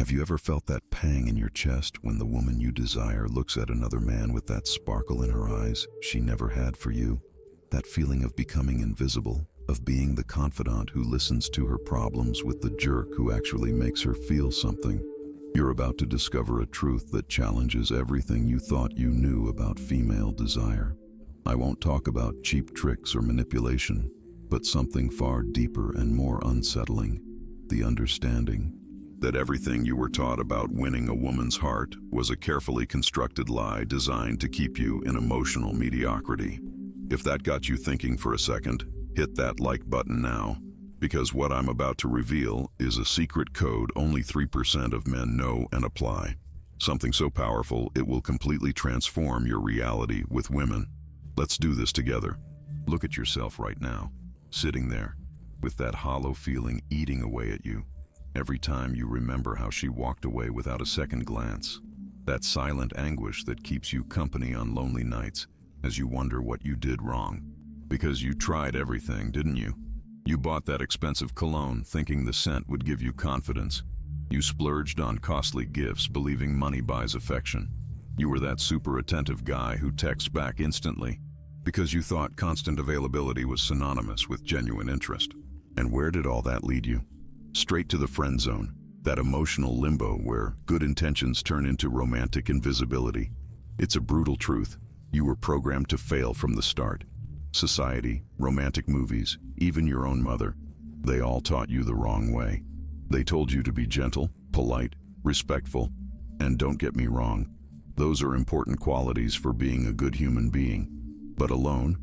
Have you ever felt that pang in your chest when the woman you desire looks at another man with that sparkle in her eyes she never had for you? That feeling of becoming invisible, of being the confidant who listens to her problems with the jerk who actually makes her feel something. You're about to discover a truth that challenges everything you thought you knew about female desire. I won't talk about cheap tricks or manipulation, but something far deeper and more unsettling: the understanding that everything you were taught about winning a woman's heart was a carefully constructed lie designed to keep you in emotional mediocrity. If that got you thinking for a second, hit that like button now, because what I'm about to reveal is a secret code only 3% of men know and apply. Something so powerful it will completely transform your reality with women. Let's do this together. Look at yourself right now, sitting there, with that hollow feeling eating away at you. Every time you remember how she walked away without a second glance. That silent anguish that keeps you company on lonely nights as you wonder what you did wrong. Because you tried everything, didn't you? You bought that expensive cologne thinking the scent would give you confidence. You splurged on costly gifts believing money buys affection. You were that super attentive guy who texts back instantly because you thought constant availability was synonymous with genuine interest. And where did all that lead you? Straight to the friend zone, that emotional limbo where good intentions turn into romantic invisibility. It's a brutal truth. You were programmed to fail from the start. Society, romantic movies, even your own mother, they all taught you the wrong way. They told you to be gentle, polite, respectful, and don't get me wrong, those are important qualities for being a good human being. But alone,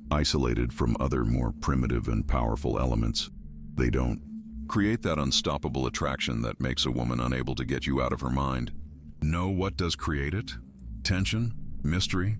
isolated from other more primitive and powerful elements, they don't create that unstoppable attraction that makes a woman unable to get you out of her mind. Know what does create it? Tension, mystery,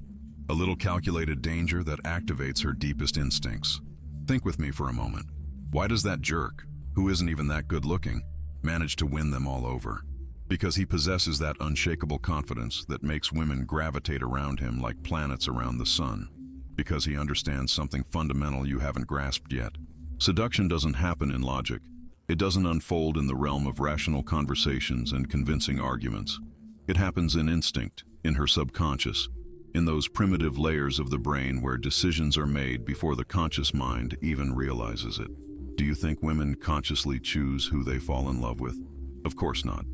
a little calculated danger that activates her deepest instincts. Think with me for a moment. Why does that jerk, who isn't even that good looking, manage to win them all over? Because he possesses that unshakable confidence that makes women gravitate around him like planets around the sun. Because he understands something fundamental you haven't grasped yet. Seduction doesn't happen in logic. It doesn't unfold in the realm of rational conversations and convincing arguments. It happens in instinct, in her subconscious, in those primitive layers of the brain where decisions are made before the conscious mind even realizes it. Do you think women consciously choose who they fall in love with? Of course not.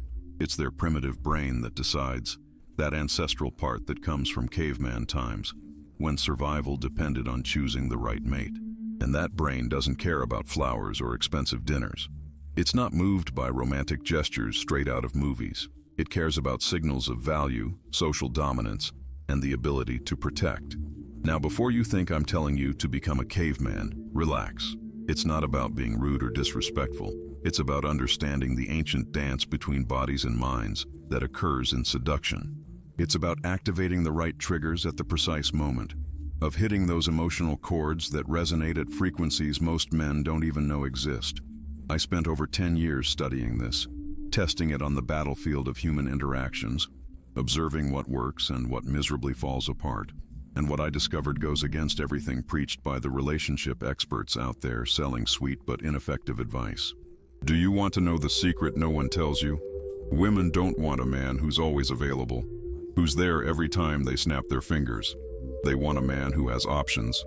It's their primitive brain that decides, that ancestral part that comes from caveman times, when survival depended on choosing the right mate. And that brain doesn't care about flowers or expensive dinners. It's not moved by romantic gestures straight out of movies. It cares about signals of value, social dominance, and the ability to protect. Now, before you think I'm telling you to become a caveman, relax. It's not about being rude or disrespectful. It's about understanding the ancient dance between bodies and minds that occurs in seduction. It's about activating the right triggers at the precise moment, of hitting those emotional chords that resonate at frequencies most men don't even know exist. I spent over 10 years studying this, testing it on the battlefield of human interactions, observing what works and what miserably falls apart. And what I discovered goes against everything preached by the relationship experts out there selling sweet but ineffective advice. Do you want to know the secret no one tells you? Women don't want a man who's always available, who's there every time they snap their fingers. They want a man who has options,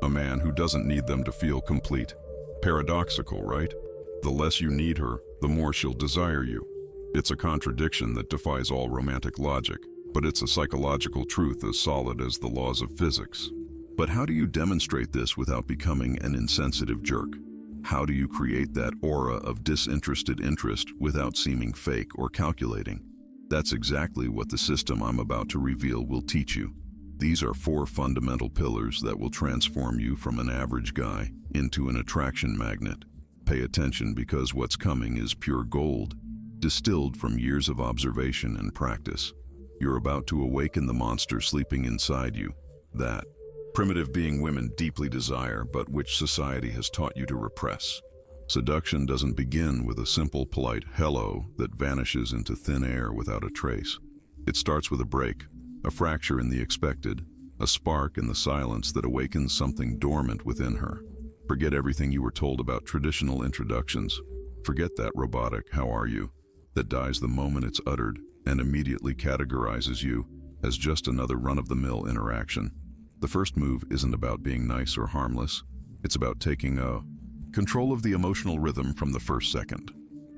a man who doesn't need them to feel complete. Paradoxical, right? The less you need her, the more she'll desire you. It's a contradiction that defies all romantic logic, but it's a psychological truth as solid as the laws of physics. But how do you demonstrate this without becoming an insensitive jerk? How do you create that aura of disinterested interest without seeming fake or calculating? That's exactly what the system I'm about to reveal will teach you. These are 4 fundamental pillars that will transform you from an average guy into an attraction magnet. Pay attention, because what's coming is pure gold, distilled from years of observation and practice. You're about to awaken the monster sleeping inside you, that primitive being women deeply desire but which society has taught you to repress. Seduction doesn't begin with a simple, polite hello that vanishes into thin air without a trace. It starts with a break, a fracture in the expected, a spark in the silence that awakens something dormant within her. Forget everything you were told about traditional introductions. Forget that robotic "how are you?" that dies the moment it's uttered and immediately categorizes you as just another run-of-the-mill interaction. The first move isn't about being nice or harmless. It's about taking control of the emotional rhythm from the first second,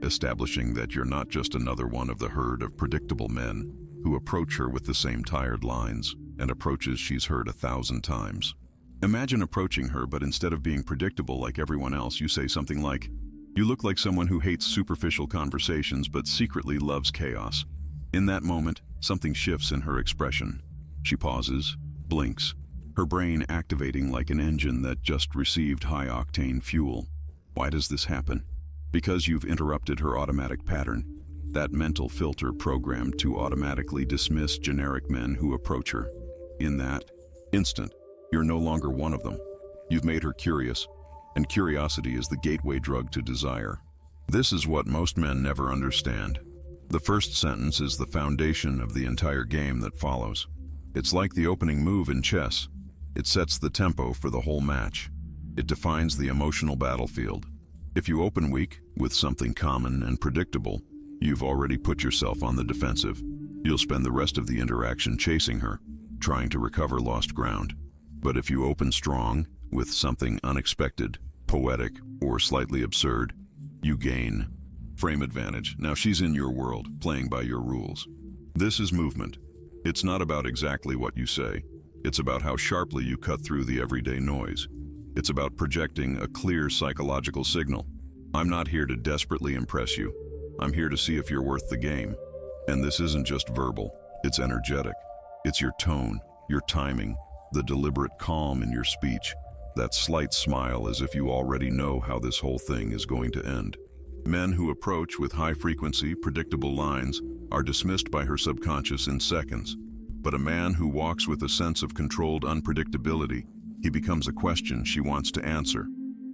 establishing that you're not just another one of the herd of predictable men who approach her with the same tired lines and approaches she's heard 1,000 times. Imagine approaching her, but instead of being predictable like everyone else, you say something like, "You look like someone who hates superficial conversations but secretly loves chaos." In that moment, something shifts in her expression. She pauses, blinks, her brain activating like an engine that just received high-octane fuel. Why does this happen? Because you've interrupted her automatic pattern, that mental filter programmed to automatically dismiss generic men who approach her. In that instant, you're no longer one of them. You've made her curious, and curiosity is the gateway drug to desire. This is what most men never understand. The first sentence is the foundation of the entire game that follows. It's like the opening move in chess. It sets the tempo for the whole match. It defines the emotional battlefield. If you open weak with something common and predictable, you've already put yourself on the defensive. You'll spend the rest of the interaction chasing her, trying to recover lost ground. But if you open strong with something unexpected, poetic, or slightly absurd, you gain frame advantage. Now she's in your world, playing by your rules. This is movement. It's not about exactly what you say. It's about how sharply you cut through the everyday noise. It's about projecting a clear psychological signal. I'm not here to desperately impress you. I'm here to see if you're worth the game. And this isn't just verbal, it's energetic. It's your tone, your timing, the deliberate calm in your speech, that slight smile as if you already know how this whole thing is going to end. Men who approach with high-frequency, predictable lines are dismissed by her subconscious in seconds. But a man who walks with a sense of controlled unpredictability, he becomes a question she wants to answer.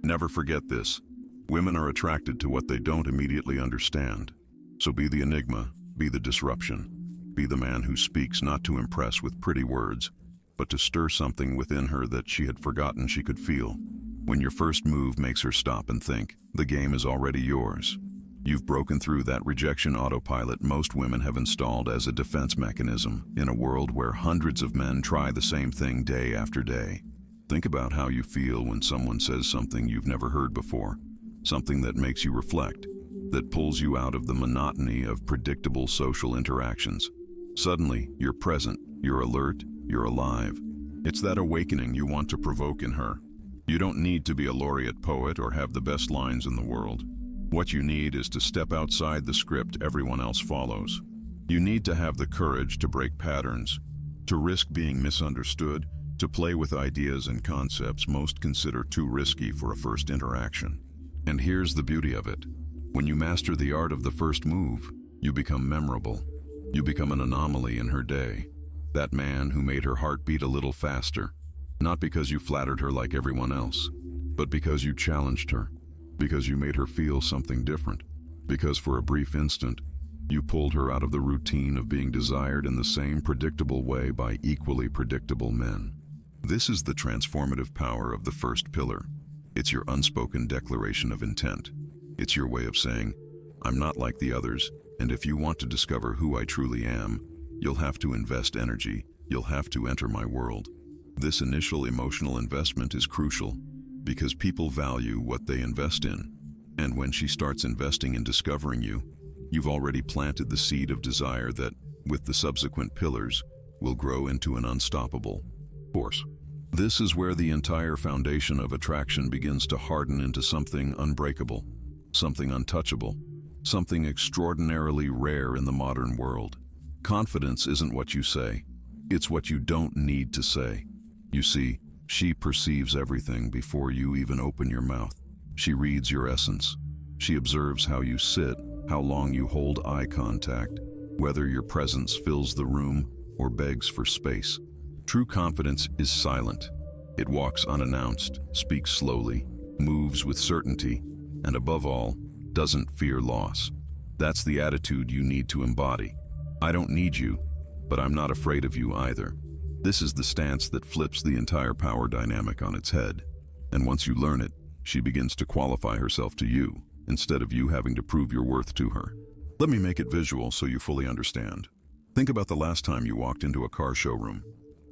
Never forget this. Women are attracted to what they don't immediately understand. So be the enigma, be the disruption. Be the man who speaks not to impress with pretty words, but to stir something within her that she had forgotten she could feel. When your first move makes her stop and think, the game is already yours. You've broken through that rejection autopilot most women have installed as a defense mechanism in a world where hundreds of men try the same thing day after day. Think about how you feel when someone says something you've never heard before, something that makes you reflect, that pulls you out of the monotony of predictable social interactions. Suddenly, you're present, you're alert, you're alive. It's that awakening you want to provoke in her. You don't need to be a laureate poet or have the best lines in the world. What you need is to step outside the script everyone else follows. You need to have the courage to break patterns, to risk being misunderstood, to play with ideas and concepts most consider too risky for a first interaction. And here's the beauty of it. When you master the art of the first move, you become memorable. You become an anomaly in her day. That man who made her heart beat a little faster, not because you flattered her like everyone else, but because you challenged her, because you made her feel something different, because for a brief instant, you pulled her out of the routine of being desired in the same predictable way by equally predictable men. This is the transformative power of the first pillar. It's your unspoken declaration of intent. It's your way of saying, I'm not like the others, and if you want to discover who I truly am, you'll have to invest energy, you'll have to enter my world. This initial emotional investment is crucial because people value what they invest in. And when she starts investing in discovering you, you've already planted the seed of desire that, with the subsequent pillars, will grow into an unstoppable force. This is where the entire foundation of attraction begins to harden into something unbreakable, something untouchable, something extraordinarily rare in the modern world. Confidence isn't what you say, it's what you don't need to say. You see, she perceives everything before you even open your mouth. She reads your essence. She observes how you sit, how long you hold eye contact, whether your presence fills the room or begs for space. True confidence is silent. It walks unannounced, speaks slowly, moves with certainty, and above all, doesn't fear loss. That's the attitude you need to embody. I don't need you, but I'm not afraid of you either. This is the stance that flips the entire power dynamic on its head. And once you learn it, she begins to qualify herself to you, instead of you having to prove your worth to her. Let me make it visual so you fully understand. Think about the last time you walked into a car showroom.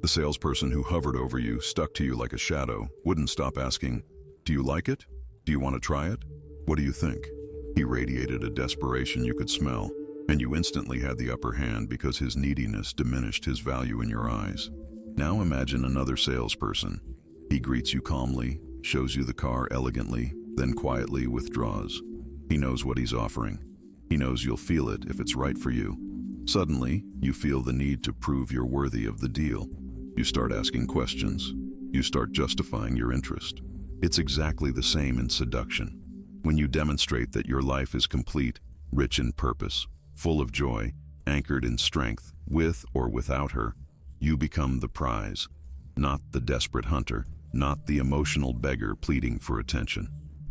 The salesperson who hovered over you, stuck to you like a shadow, wouldn't stop asking, "Do you like it? Do you want to try it? What do you think?" He radiated a desperation you could smell, and you instantly had the upper hand because his neediness diminished his value in your eyes. Now imagine another salesperson. He greets you calmly, shows you the car elegantly, then quietly withdraws. He knows what he's offering. He knows you'll feel it if it's right for you. Suddenly, you feel the need to prove you're worthy of the deal. You start asking questions. You start justifying your interest. It's exactly the same in seduction. When you demonstrate that your life is complete, rich in purpose, full of joy, anchored in strength, with or without her, you become the prize, not the desperate hunter, not the emotional beggar pleading for attention.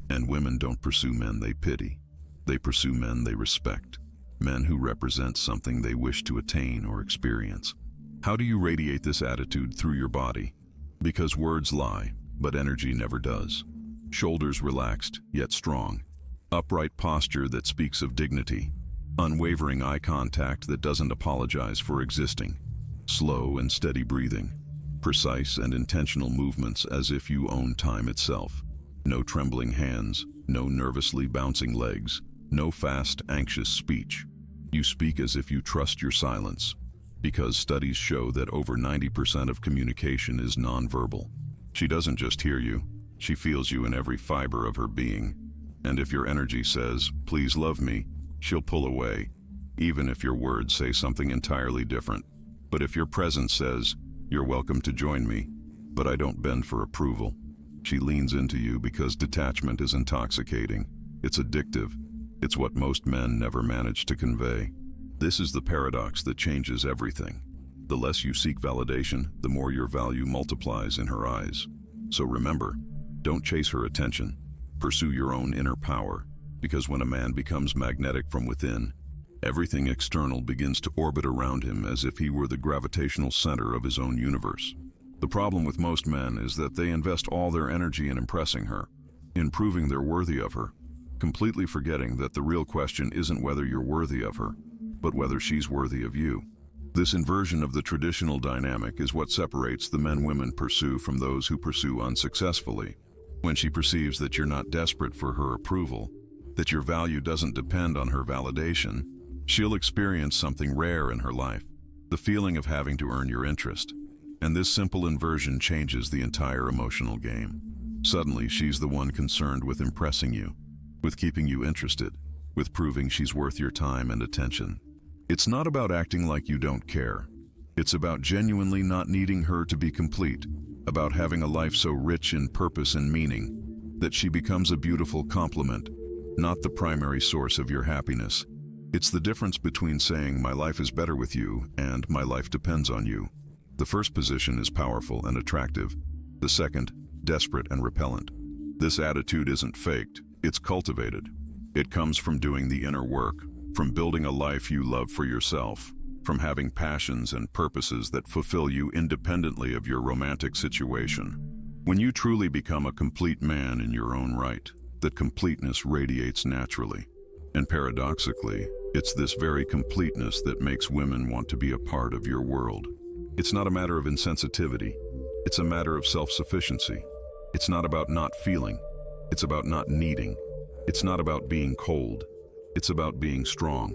And women don't pursue men they pity. They pursue men they respect, men who represent something they wish to attain or experience. How do you radiate this attitude through your body? Because words lie, but energy never does. Shoulders relaxed, yet strong. Upright posture that speaks of dignity. Unwavering eye contact that doesn't apologize for existing. Slow and steady breathing. Precise and intentional movements as if you own time itself. No trembling hands, no nervously bouncing legs, no fast, anxious speech. You speak as if you trust your silence, because studies show that over 90% of communication is nonverbal. She doesn't just hear you, she feels you in every fiber of her being. And if your energy says, "Please love me," she'll pull away, even if your words say something entirely different. But if your presence says, "You're welcome to join me, but I don't bend for approval," she leans into you because detachment is intoxicating. It's addictive. It's what most men never manage to convey. This is the paradox that changes everything. The less you seek validation, the more your value multiplies in her eyes. So remember, don't chase her attention. Pursue your own inner power, because when a man becomes magnetic from within, everything external begins to orbit around him as if he were the gravitational center of his own universe. The problem with most men is that they invest all their energy in impressing her, in proving they're worthy of her, completely forgetting that the real question isn't whether you're worthy of her, but whether she's worthy of you. This inversion of the traditional dynamic is what separates the men women pursue from those who pursue unsuccessfully. When she perceives that you're not desperate for her approval, that your value doesn't depend on her validation, she'll experience something rare in her life, the feeling of having to earn your interest. And this simple inversion changes the entire emotional game. Suddenly, she's the one concerned with impressing you, with keeping you interested, with proving she's worth your time and attention. It's not about acting like you don't care. It's about genuinely not needing her to be complete, about having a life so rich in purpose and meaning that she becomes a beautiful complement, not the primary source of your happiness. It's the difference between saying, "My life is better with you," and "My life depends on you." The first position is powerful and attractive. The second, desperate and repellent. This attitude isn't faked, it's cultivated. It comes from doing the inner work, from building a life you love for yourself, from having passions and purposes that fulfill you independently of your romantic situation. When you truly become a complete man in your own right, that completeness radiates naturally. And paradoxically, it's this very completeness that makes women want to be a part of your world. It's not a matter of insensitivity, it's a matter of self-sufficiency. It's not about not feeling, it's about not needing. It's not about being cold, it's about being strong.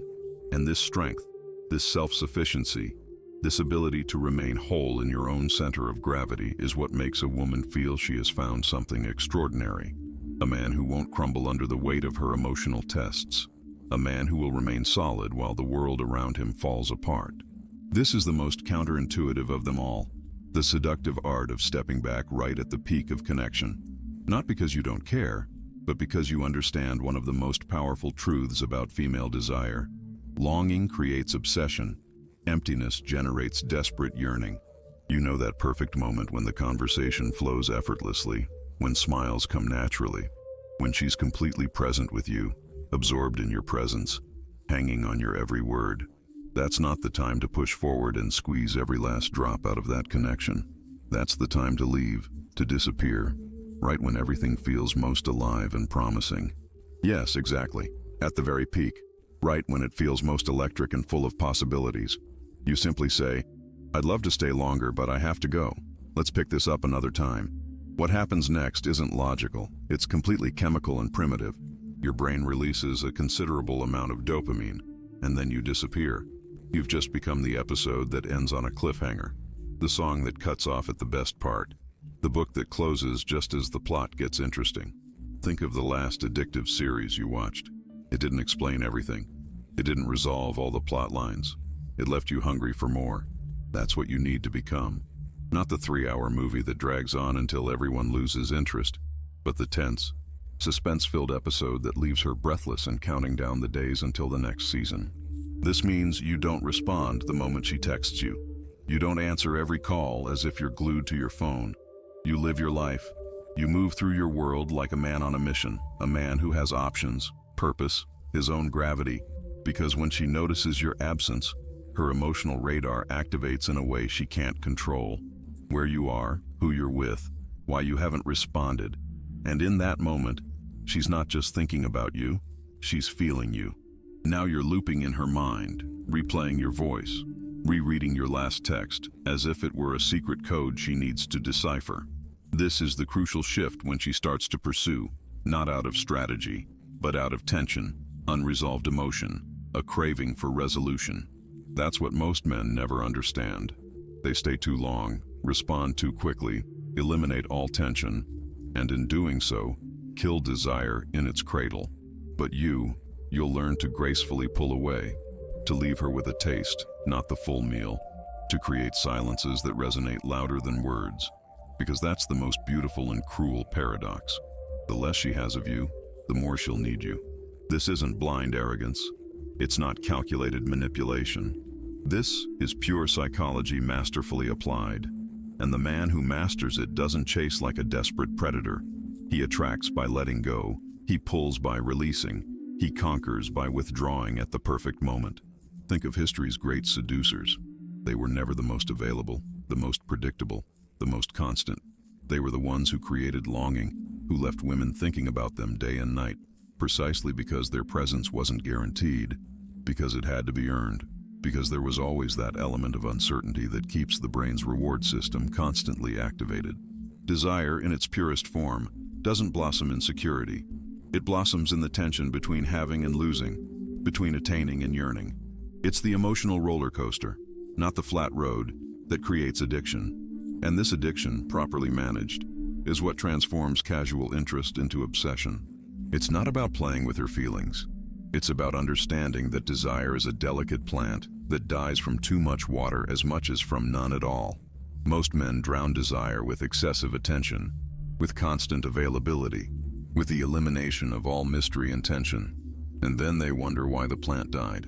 And this strength, this self-sufficiency, this ability to remain whole in your own center of gravity is what makes a woman feel she has found something extraordinary. A man who won't crumble under the weight of her emotional tests. A man who will remain solid while the world around him falls apart. This is the most counterintuitive of them all, the seductive art of stepping back right at the peak of connection. Not because you don't care, but because you understand one of the most powerful truths about female desire. Longing creates obsession. Emptiness generates desperate yearning. You know that perfect moment when the conversation flows effortlessly, when smiles come naturally, when she's completely present with you, absorbed in your presence, hanging on your every word. That's not the time to push forward and squeeze every last drop out of that connection. That's the time to leave, to disappear, right when everything feels most alive and promising. Yes, exactly, at the very peak. right when it feels most electric and full of possibilities. You simply say, "I'd love to stay longer, but I have to go. Let's pick this up another time." What happens next isn't logical. It's completely chemical and primitive. Your brain releases a considerable amount of dopamine, and then you disappear. You've just become the episode that ends on a cliffhanger, the song that cuts off at the best part, the book that closes just as the plot gets interesting. Think of the last addictive series you watched. It didn't explain everything. It didn't resolve all the plot lines. It left you hungry for more. That's what you need to become. Not the 3-hour movie that drags on until everyone loses interest, but the tense, suspense-filled episode that leaves her breathless and counting down the days until the next season. This means you don't respond the moment she texts you. You don't answer every call as if you're glued to your phone. You live your life. You move through your world like a man on a mission, a man who has options, purpose, his own gravity, because when she notices your absence, her emotional radar activates in a way she can't control. Where you are, who you're with, why you haven't responded. And in that moment, she's not just thinking about you, she's feeling you. Now you're looping in her mind, replaying your voice, rereading your last text, as if it were a secret code she needs to decipher. This is the crucial shift when she starts to pursue, not out of strategy, but out of tension, unresolved emotion, a craving for resolution. That's what most men never understand. They stay too long, respond too quickly, eliminate all tension, and in doing so, kill desire in its cradle. But you'll learn to gracefully pull away, to leave her with a taste, not the full meal, to create silences that resonate louder than words, because that's the most beautiful and cruel paradox. The less she has of you, the more she'll need you. This isn't blind arrogance. It's not calculated manipulation. This is pure psychology masterfully applied. And the man who masters it doesn't chase like a desperate predator. He attracts by letting go. He pulls by releasing. He conquers by withdrawing at the perfect moment. Think of history's great seducers. They were never the most available, the most predictable, the most constant. They were the ones who created longing, who left women thinking about them day and night, precisely because their presence wasn't guaranteed, because it had to be earned, because there was always that element of uncertainty that keeps the brain's reward system constantly activated. Desire, in its purest form, doesn't blossom in security. It blossoms in the tension between having and losing, between attaining and yearning. It's the emotional roller coaster, not the flat road, that creates addiction. And this addiction, properly managed, is what transforms casual interest into obsession. It's not about playing with her feelings. It's about understanding that desire is a delicate plant that dies from too much water as much as from none at all. Most men drown desire with excessive attention, with constant availability, with the elimination of all mystery and tension, and then they wonder why the plant died.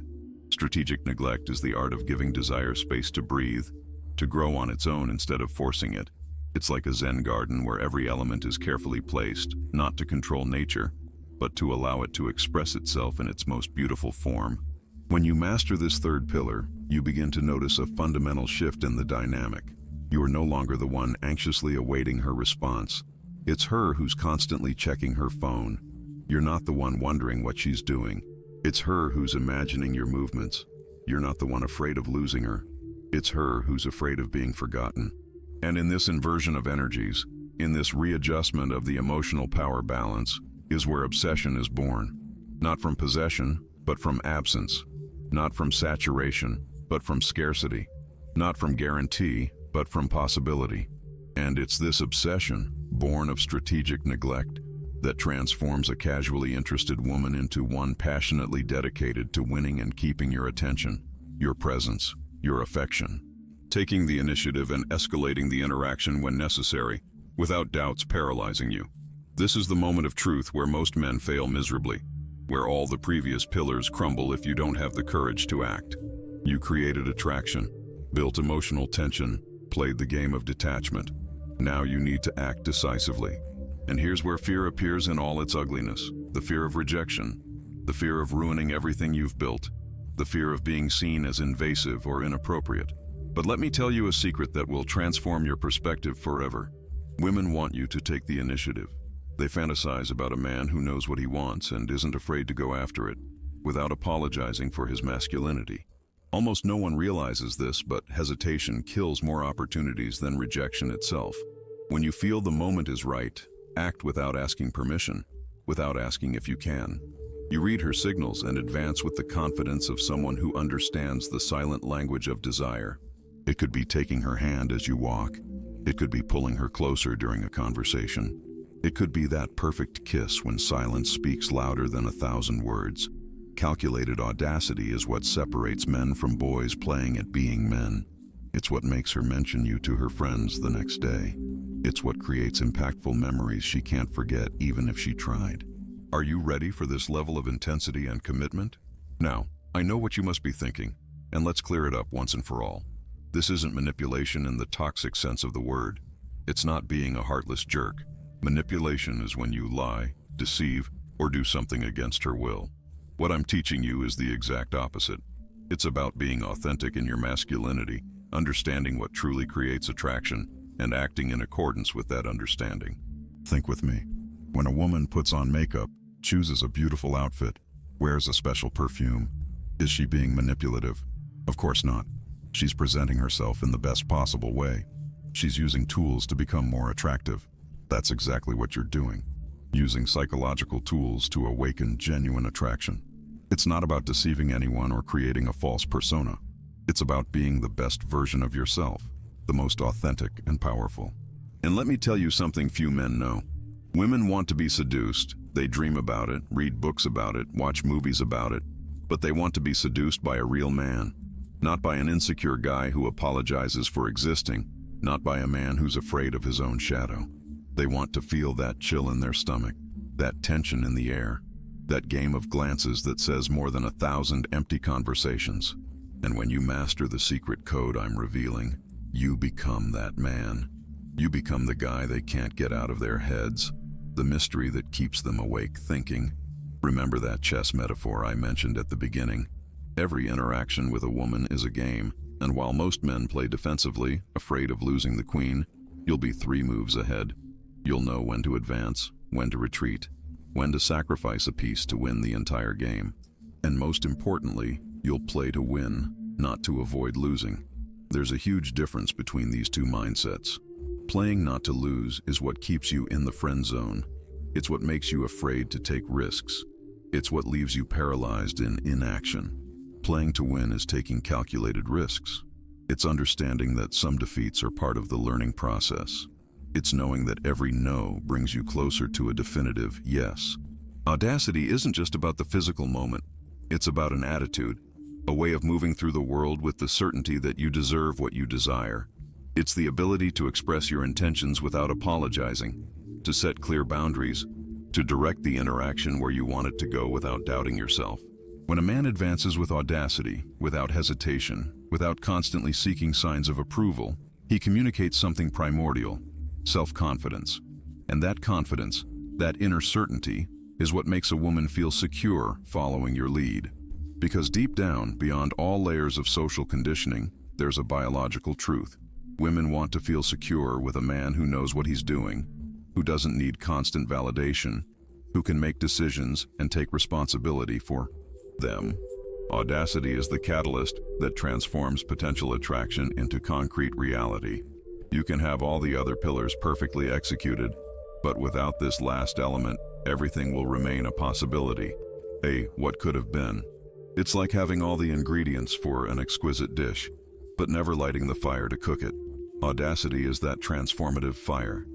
Strategic neglect is the art of giving desire space to breathe, to grow on its own instead of forcing it. It's like a Zen garden where every element is carefully placed, not to control nature, but to allow it to express itself in its most beautiful form. When you master this third pillar, you begin to notice a fundamental shift in the dynamic. You are no longer the one anxiously awaiting her response. It's her who's constantly checking her phone. You're not the one wondering what she's doing. It's her who's imagining your movements. You're not the one afraid of losing her. It's her who's afraid of being forgotten. And in this inversion of energies, in this readjustment of the emotional power balance, is where obsession is born. Not from possession, but from absence. Not from saturation, but from scarcity. Not from guarantee, but from possibility. And it's this obsession, born of strategic neglect, that transforms a casually interested woman into one passionately dedicated to winning and keeping your attention, your presence, your affection. Taking the initiative and escalating the interaction when necessary, without doubts paralyzing you. This is the moment of truth where most men fail miserably, where all the previous pillars crumble if you don't have the courage to act. You created attraction, built emotional tension, played the game of detachment. Now you need to act decisively. And here's where fear appears in all its ugliness. The fear of rejection, the fear of ruining everything you've built, the fear of being seen as invasive or inappropriate. But let me tell you a secret that will transform your perspective forever. Women want you to take the initiative. They fantasize about a man who knows what he wants and isn't afraid to go after it. without apologizing for his masculinity. Almost no one realizes this, but hesitation kills more opportunities than rejection itself. When you feel the moment is right, act without asking permission, without asking if you can. You read her signals and advance with the confidence of someone who understands the silent language of desire. It could be taking her hand as you walk. It could be pulling her closer during a conversation. It could be that perfect kiss when silence speaks louder than 1,000 words. Calculated audacity is what separates men from boys playing at being men. It's what makes her mention you to her friends the next day. It's what creates impactful memories she can't forget even if she tried. Are you ready for this level of intensity and commitment? Now, I know what you must be thinking, and let's clear it up once and for all. This isn't manipulation in the toxic sense of the word. It's not being a heartless jerk. Manipulation is when you lie, deceive, or do something against her will. What I'm teaching you is the exact opposite. It's about being authentic in your masculinity, understanding what truly creates attraction, and acting in accordance with that understanding. Think with me. When a woman puts on makeup, chooses a beautiful outfit, wears a special perfume, is she being manipulative? Of course not. She's presenting herself in the best possible way. She's using tools to become more attractive. That's exactly what you're doing. Using psychological tools to awaken genuine attraction. It's not about deceiving anyone or creating a false persona. It's about being the best version of yourself, the most authentic and powerful. And let me tell you something few men know. Women want to be seduced. They dream about it, read books about it, watch movies about it, but they want to be seduced by a real man, not by an insecure guy who apologizes for existing, not by a man who's afraid of his own shadow. They want to feel that chill in their stomach, that tension in the air, that game of glances that says more than 1,000 empty conversations. And when you master the secret code I'm revealing, you become that man. You become the guy they can't get out of their heads, the mystery that keeps them awake thinking. Remember that chess metaphor I mentioned at the beginning? Every interaction with a woman is a game, and while most men play defensively, afraid of losing the queen, you'll be 3 moves ahead. You'll know when to advance, when to retreat, when to sacrifice a piece to win the entire game. And most importantly, you'll play to win, not to avoid losing. There's a huge difference between these two mindsets. Playing not to lose is what keeps you in the friend zone. It's what makes you afraid to take risks. It's what leaves you paralyzed in inaction. Playing to win is taking calculated risks. It's understanding that some defeats are part of the learning process. It's knowing that every no brings you closer to a definitive yes. Audacity isn't just about the physical moment. It's about an attitude, a way of moving through the world with the certainty that you deserve what you desire. It's the ability to express your intentions without apologizing, to set clear boundaries, to direct the interaction where you want it to go without doubting yourself. When a man advances with audacity, without hesitation, without constantly seeking signs of approval, he communicates something primordial: self-confidence. And that confidence, that inner certainty, is what makes a woman feel secure following your lead. Because deep down, beyond all layers of social conditioning, there's a biological truth. Women want to feel secure with a man who knows what he's doing, who doesn't need constant validation, who can make decisions and take responsibility for them. Audacity is the catalyst that transforms potential attraction into concrete reality. You can have all the other pillars perfectly executed, but without this last element, everything will remain a possibility, a what could have been. It's like having all the ingredients for an exquisite dish, but never lighting the fire to cook it. Audacity is that transformative fire.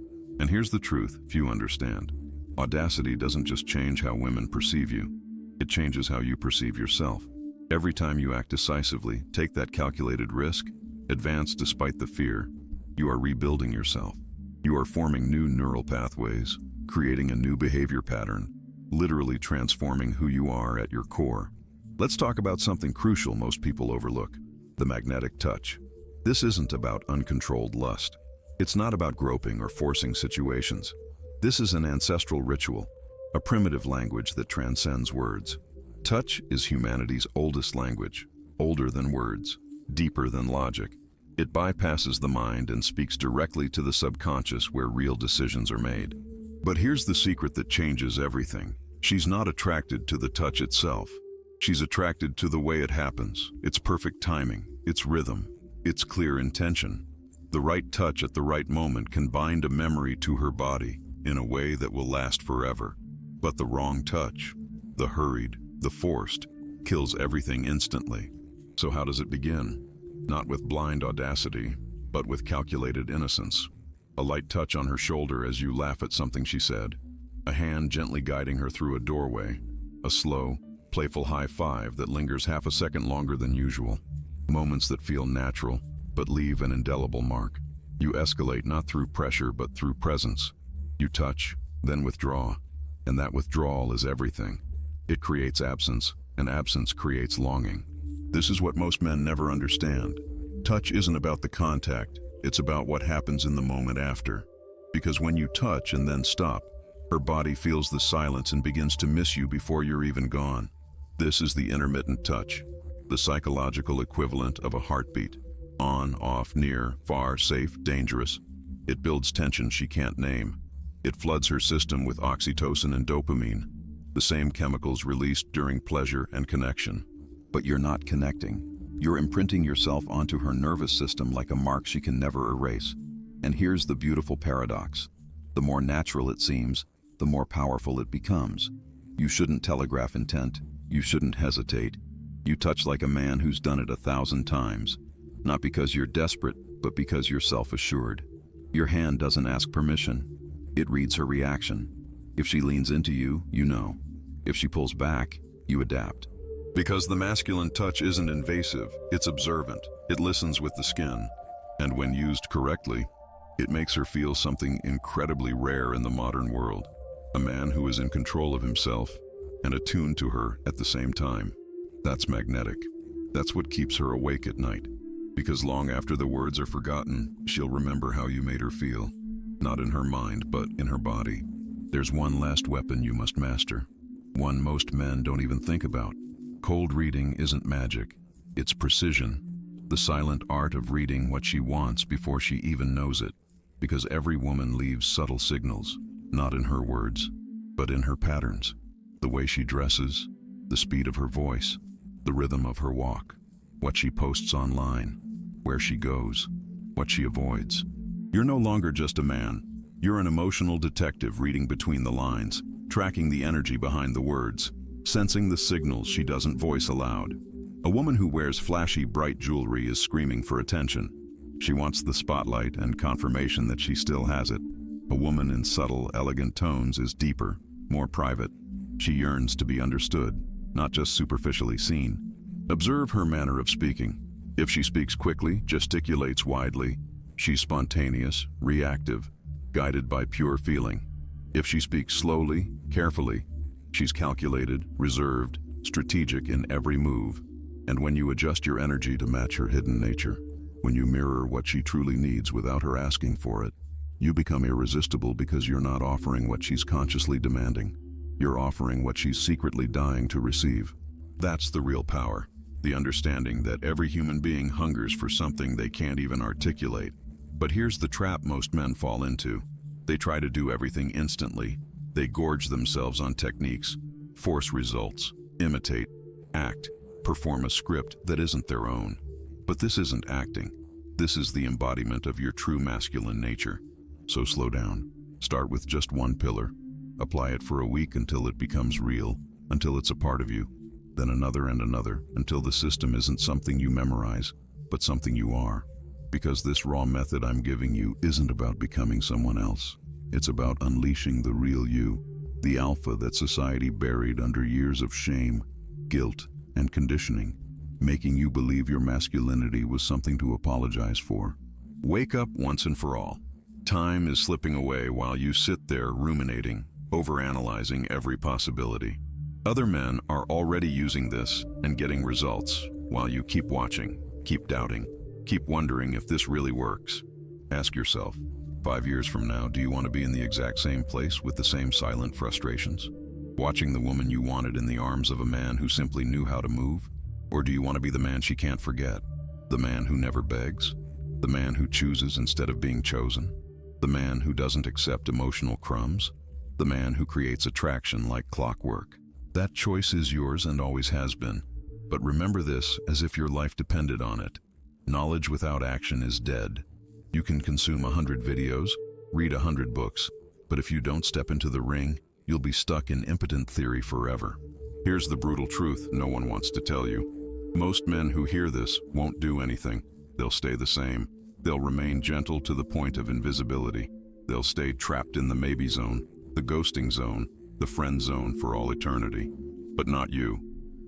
And here's the truth few understand. Audacity doesn't just change how women perceive you. It changes how you perceive yourself. Every time you act decisively, take that calculated risk, advance despite the fear, you are rebuilding yourself. You are forming new neural pathways, creating a new behavior pattern, literally transforming who you are at your core. Let's talk about something crucial most people overlook: the magnetic touch. This isn't about uncontrolled lust. It's not about groping or forcing situations. This is an ancestral ritual, a primitive language that transcends words. Touch is humanity's oldest language, older than words, deeper than logic. It bypasses the mind and speaks directly to the subconscious where real decisions are made. But here's the secret that changes everything. She's not attracted to the touch itself. She's attracted to the way it happens, its perfect timing, its rhythm, its clear intention. The right touch at the right moment can bind a memory to her body in a way that will last forever. But the wrong touch, the hurried, the forced, kills everything instantly. So how does it begin? Not with blind audacity, but with calculated innocence. A light touch on her shoulder as you laugh at something she said. A hand gently guiding her through a doorway. A slow, playful high five that lingers half a second longer than usual. Moments that feel natural, but leave an indelible mark. You escalate not through pressure, but through presence. You touch, then withdraw. And that withdrawal is everything. It creates absence, and absence creates longing. This is what most men never understand. Touch isn't about the contact, it's about what happens in the moment after. Because when you touch and then stop, her body feels the silence and begins to miss you before you're even gone. This is the intermittent touch, the psychological equivalent of a heartbeat. On, off, near, far, safe, dangerous. It builds tension she can't name. It floods her system with oxytocin and dopamine, the same chemicals released during pleasure and connection. But you're not connecting. You're imprinting yourself onto her nervous system like a mark she can never erase. And here's the beautiful paradox. The more natural it seems, the more powerful it becomes. You shouldn't telegraph intent. You shouldn't hesitate. You touch like a man who's done it 1,000 times. Not because you're desperate, but because you're self-assured. Your hand doesn't ask permission. It reads her reaction. If she leans into you, you know. If she pulls back, you adapt. Because the masculine touch isn't invasive, it's observant. It listens with the skin. And when used correctly, it makes her feel something incredibly rare in the modern world. A man who is in control of himself and attuned to her at the same time. That's magnetic. That's what keeps her awake at night. Because long after the words are forgotten, she'll remember how you made her feel. Not in her mind, but in her body. There's one last weapon you must master. One most men don't even think about. Cold reading isn't magic. It's precision. The silent art of reading what she wants before she even knows it. Because every woman leaves subtle signals, not in her words, but in her patterns. The way she dresses, the speed of her voice, the rhythm of her walk, what she posts online, where she goes, what she avoids. You're no longer just a man. You're an emotional detective reading between the lines, tracking the energy behind the words, sensing the signals she doesn't voice aloud. A woman who wears flashy, bright jewelry is screaming for attention. She wants the spotlight and confirmation that she still has it. A woman in subtle, elegant tones is deeper, more private. She yearns to be understood, not just superficially seen. Observe her manner of speaking. If she speaks quickly, gesticulates widely, she's spontaneous, reactive, guided by pure feeling. If she speaks slowly, carefully, she's calculated, reserved, strategic in every move. And when you adjust your energy to match her hidden nature, when you mirror what she truly needs without her asking for it, you become irresistible because you're not offering what she's consciously demanding. You're offering what she's secretly dying to receive. That's the real power. The understanding that every human being hungers for something they can't even articulate. But here's the trap most men fall into. They try to do everything instantly. They gorge themselves on techniques, force results, imitate, act, perform a script that isn't their own. But this isn't acting. This is the embodiment of your true masculine nature. So slow down. Start with just one pillar. Apply it for a week until it becomes real, until it's a part of you. Then another and another, until the system isn't something you memorize, but something you are. Because this raw method I'm giving you isn't about becoming someone else. It's about unleashing the real you, the alpha that society buried under years of shame, guilt, and conditioning, making you believe your masculinity was something to apologize for. Wake up once and for all. Time is slipping away while you sit there ruminating, overanalyzing every possibility. Other men are already using this and getting results, while you keep watching, keep doubting, keep wondering if this really works. Ask yourself, 5 years from now, do you want to be in the exact same place with the same silent frustrations? Watching the woman you wanted in the arms of a man who simply knew how to move? Or do you want to be the man she can't forget? The man who never begs? The man who chooses instead of being chosen? The man who doesn't accept emotional crumbs? The man who creates attraction like clockwork? That choice is yours and always has been. But remember this as if your life depended on it. Knowledge without action is dead. You can consume 100 videos, read 100 books, but if you don't step into the ring, you'll be stuck in impotent theory forever. Here's the brutal truth no one wants to tell you. Most men who hear this won't do anything. They'll stay the same. They'll remain gentle to the point of invisibility. They'll stay trapped in the maybe zone, the ghosting zone, the friend zone for all eternity. But not you.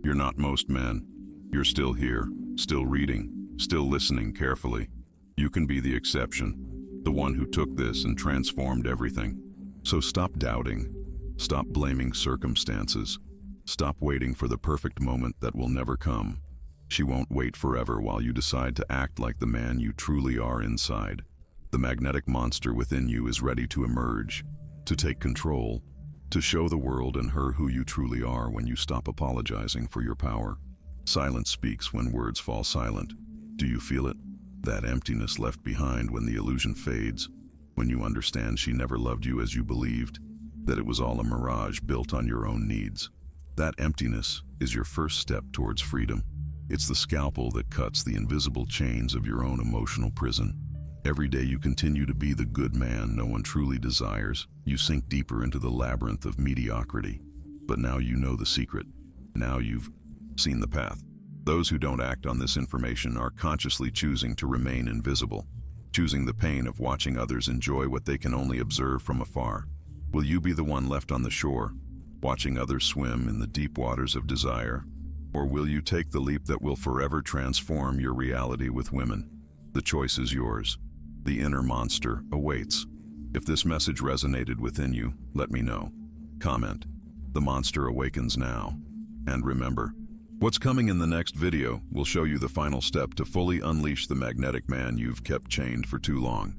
You're not most men. You're still here, still reading, still listening carefully. You can be the exception, the one who took this and transformed everything. So stop doubting. Stop blaming circumstances. Stop waiting for the perfect moment that will never come. She won't wait forever while you decide to act like the man you truly are inside. The magnetic monster within you is ready to emerge, to take control, to show the world and her who you truly are when you stop apologizing for your power. Silence speaks when words fall silent. Do you feel it? That emptiness left behind when the illusion fades, when you understand she never loved you as you believed, that it was all a mirage built on your own needs. That emptiness is your first step towards freedom. It's the scalpel that cuts the invisible chains of your own emotional prison. Every day you continue to be the good man no one truly desires. You sink deeper into the labyrinth of mediocrity. But now you know the secret. Now you've seen the path. Those who don't act on this information are consciously choosing to remain invisible, choosing the pain of watching others enjoy what they can only observe from afar. Will you be the one left on the shore, watching others swim in the deep waters of desire? Or will you take the leap that will forever transform your reality with women? The choice is yours. The inner monster awaits. If this message resonated within you, let me know. Comment. The monster awakens now. And remember, what's coming in the next video will show you the final step to fully unleash the magnetic man you've kept chained for too long.